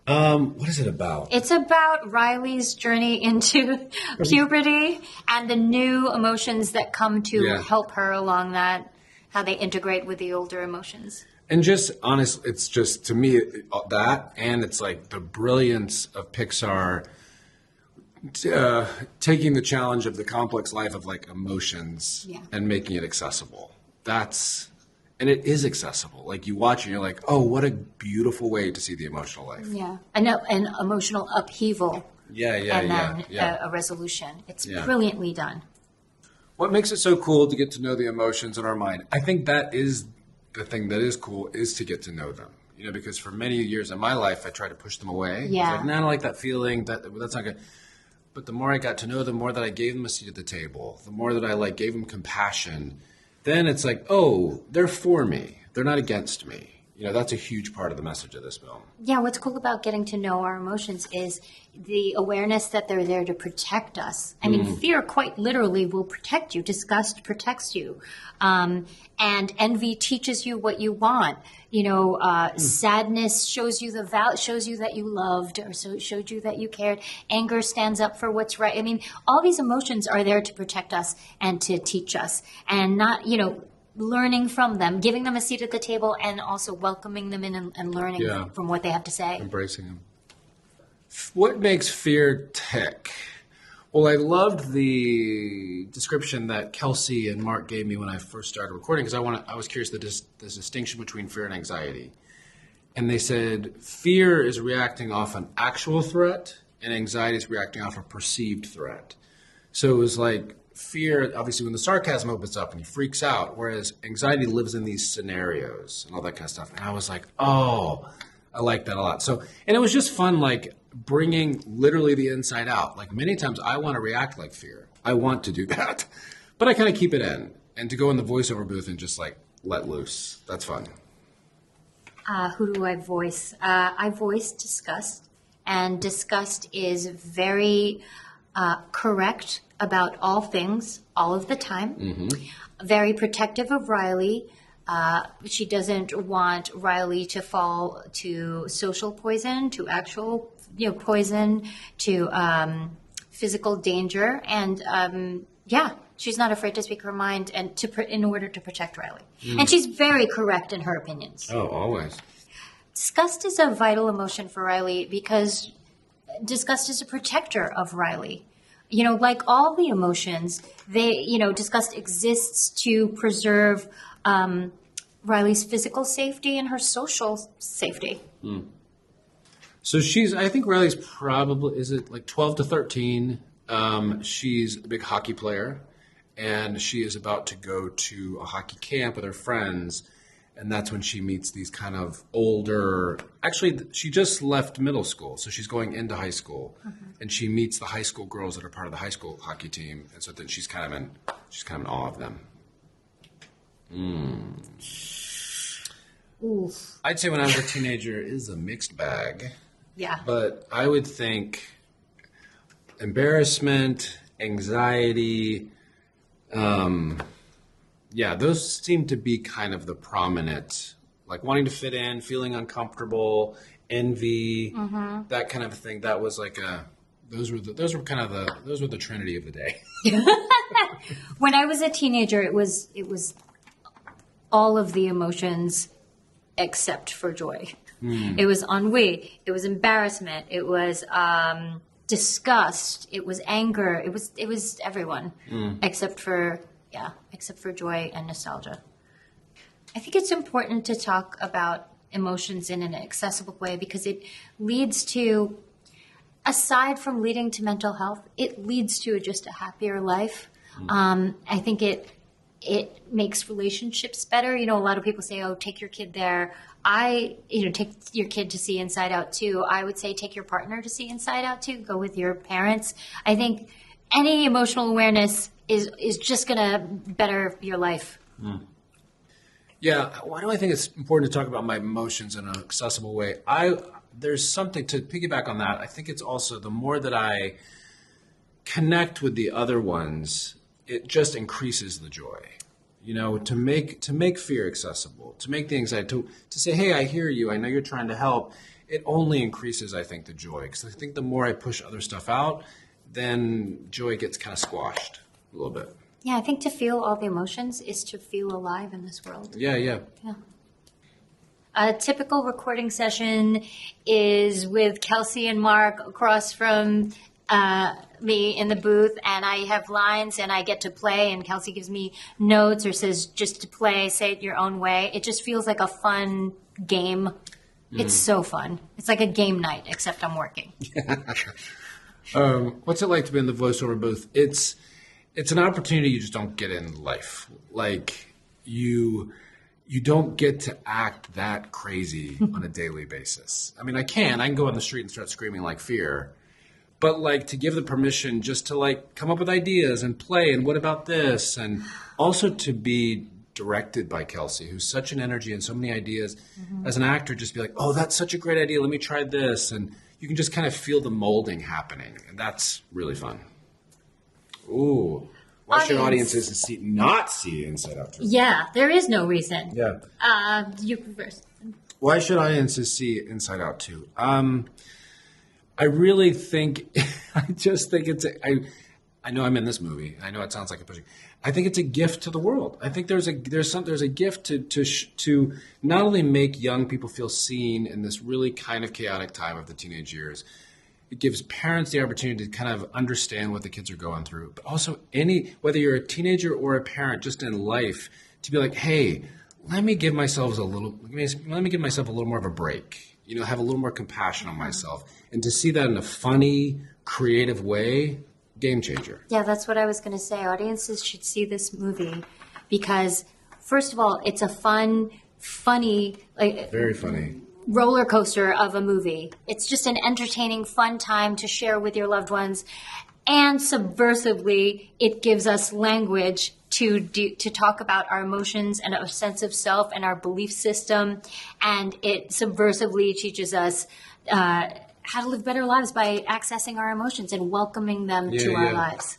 What is it about? It's about Riley's journey into puberty and the new emotions that come to help her along that, how they integrate with the older emotions. And just honestly, it's just, to me, that, and it's like the brilliance of Pixar taking the challenge of the complex life of like emotions and making it accessible. And it is accessible. Like you watch it and you're like, oh, what a beautiful way to see the emotional life. Yeah. An emotional upheaval. And then a resolution. It's brilliantly done. What makes it so cool to get to know the emotions in our mind? I think that is the thing that is cool, is to get to know them. You know, because for many years in my life, I tried to push them away. Yeah. I was like, nah, I don't like that feeling. That's not good. But the more I got to know them, the more that I gave them a seat at the table, the more that I gave them compassion, then it's like, oh, they're for me. They're not against me. You know, that's a huge part of the message of this film. Yeah, what's cool about getting to know our emotions is the awareness that they're there to protect us. I mean, fear quite literally will protect you. Disgust protects you. And envy teaches you what you want. You know, sadness shows you shows you that you loved, or showed you that you cared. Anger stands up for what's right. I mean, all these emotions are there to protect us and to teach us, and not, learning from them, giving them a seat at the table, and also welcoming them in and learning from what they have to say. Embracing them. What makes fear tick? Well, I loved the description that Kelsey and Mark gave me when I first started recording, because I was curious the distinction between fear and anxiety. And they said fear is reacting off an actual threat, and anxiety is reacting off a perceived threat. So it was like fear, obviously, when the sarcasm opens up and he freaks out, whereas anxiety lives in these scenarios and all that kind of stuff. And I was like, oh, I like that a lot. So, and it was just fun, like bringing literally the inside out. Like many times I want to react like fear. I want to do that, but I kind of keep it in. And to go in the voiceover booth and just like let loose, that's fun. Who do I voice? I voice Disgust, and Disgust is very correct about all things, all of the time. Very protective of Riley. She doesn't want Riley to fall to social poison, to actual poison, to physical danger. And she's not afraid to speak her mind and in order to protect Riley. And she's very correct in her opinions. Oh, always. Disgust is a vital emotion for Riley because disgust is a protector of Riley. Like all the emotions, disgust exists to preserve Riley's physical safety and her social safety. So I think Riley's probably, is it like 12 to 13? She's a big hockey player, and she is about to go to a hockey camp with her friends. And that's when she meets these kind of older, actually, she just left middle school, so she's going into high school. And she meets the high school girls that are part of the high school hockey team. And so then she's kind of in awe of them. Oof. I'd say when I was a teenager, it is a mixed bag. Yeah. But I would think embarrassment, anxiety, those seem to be kind of the prominent, like wanting to fit in, feeling uncomfortable, envy, that kind of thing. That was like those were the trinity of the day. When I was a teenager, it was all of the emotions except for joy. It was ennui. It was embarrassment. It was disgust. It was anger. It was everyone except for joy and nostalgia. I think it's important to talk about emotions in an accessible way because it leads to, aside from leading to mental health, it leads to just a happier life. I think it makes relationships better. A lot of people say, oh, take your kid there. Take your kid to see Inside Out 2. I would say take your partner to see Inside Out 2. Go with your parents. I think any emotional awareness is just going to better your life. Yeah. Why do I think it's important to talk about my emotions in an accessible way? There's something to piggyback on that. I think it's also the more that I connect with the other ones, it just increases the joy. To make fear accessible, to make the anxiety, to say, hey, I hear you. I know you're trying to help. it only increases, I think, the joy. Because I think the more I push other stuff out, then joy gets kind of squashed a little bit. Yeah, I think to feel all the emotions is to feel alive in this world. Yeah. Yeah. A typical recording session is with Kelsey and Mark across from me in the booth, and I have lines and I get to play, and Kelsey gives me notes or says just to play, say it your own way. It just feels like a fun game. It's so fun. It's like a game night, except I'm working. What's it like to be in the voiceover booth? It's an opportunity you just don't get in life. Like you don't get to act that crazy on a daily basis. I mean, I can go on the street and start screaming like fear, but like to give the permission just to like come up with ideas and play and what about this, and also to be directed by Kelsey, who's such an energy and so many ideas. As an actor, just be like, oh, that's such a great idea. Let me try this. And you can just kind of feel the molding happening. And that's really fun. Ooh. Why should audiences not see Inside Out 2? Yeah, there is no reason. Yeah. You first. Why should audiences see Inside Out 2? I really think, I just think I know I'm in this movie. I know it sounds like a pushing. I think it's a gift to the world. I think there's a gift to not only make young people feel seen in this really kind of chaotic time of the teenage years. It gives parents the opportunity to kind of understand what the kids are going through, but also whether you're a teenager or a parent, just in life, to be like, hey, let me give myself a little more of a break. Have a little more compassion on myself, and to see that in a funny, creative way. Game changer. Yeah, that's what I was going to say. Audiences should see this movie because, first of all, it's a funny, very funny roller coaster of a movie. It's just an entertaining, fun time to share with your loved ones. And subversively, it gives us language to talk about our emotions and our sense of self and our belief system. And it subversively teaches us how to live better lives by accessing our emotions and welcoming them to our lives.